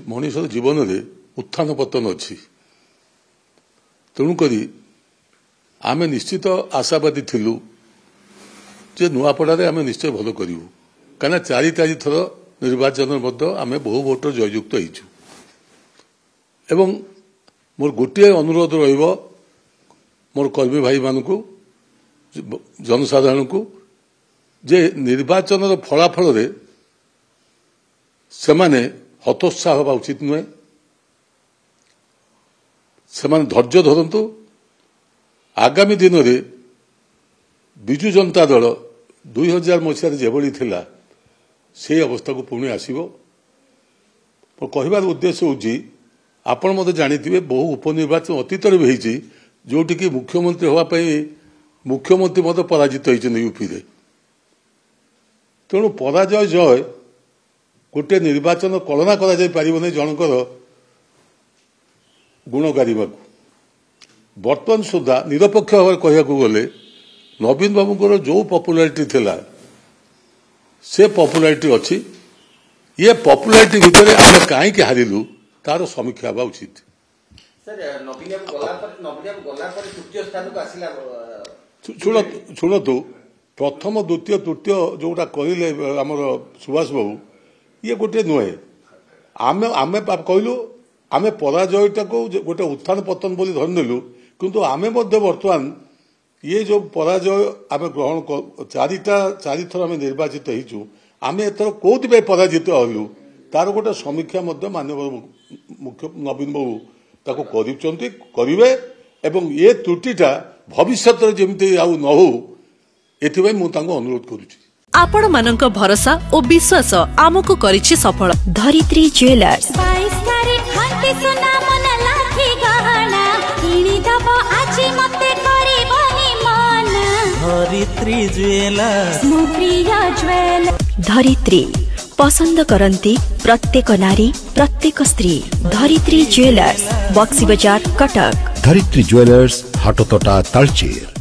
मनीष जीवन में उत्थान पतन अच्छी तेणुक आम निश्चित आशावादी थिलु जे नुआपड़ा आम निश्चय भल करूँ कहीं चारि थर निर्वाचन आम बहु भोटर जययुक्त होइछु एवं मोर गोटे अनुरोध रहिबो मोर कर्मी भाई मानक जनसाधारण को जे निर्वाचन फलाफल से हतोत्साह हवा उचित नुहे से धैर्य धरतु आगामी दिन में विजु जनता दल 2000 मसीह जेभली थिला से अवस्था को पुणी आसो कहबार उद्देश्य हूँ आपण मत जानी बहु उपनिर्वाचन अतीत भी होती जोटि की मुख्यमंत्री हाँपाई मुख्यमंत्री मत पराजित होती यूपी रे तेणु पराजय जय गोटे निर्वाचन कलना करा जनकर गुण गारिबा बर्तमान सुधा निरपेक्ष भाव कह गले नवीन बाबूर जो पपुलारिटी थिला से पपुलारिटी अच्छी ये पपुलारिटी भितर आम कहीं हारिलु तार समीक्षा हवा उचित शुणु प्रथम द्वितीय तृतीय जोटा कहले आमर सुभाष बाबू ये गोटे नुहे आम आम कहलु आम पराजयटा को गोटे उत्थान पतन बोली धरिनेलु किंतु आमे बर्तमान ये जो पराजय आम ग्रहण चारि थर आम निर्वाचित होइछु आम एथर कोथि पराजित हलु तार गोटे समीक्षा माननीय मुख्य नवीन बाबू ताको करिवे एवं ये त्रुटिटा भविष्य जमी आउ न हो एथिबाई मु तांको अनुरोध करूची आपण मानक भरोसा और विश्वास आमको करिछि सफल धरित्री ज्वेलर्स धरित्री ज्वेलर्स धरित्री पसंद करती प्रत्येक नारी प्रत्येक स्त्री धरित्री ज्वेलर्स बक्सी बाजार कटक धरित्री ज्वेलर्स हाटोतोटा तालचेर।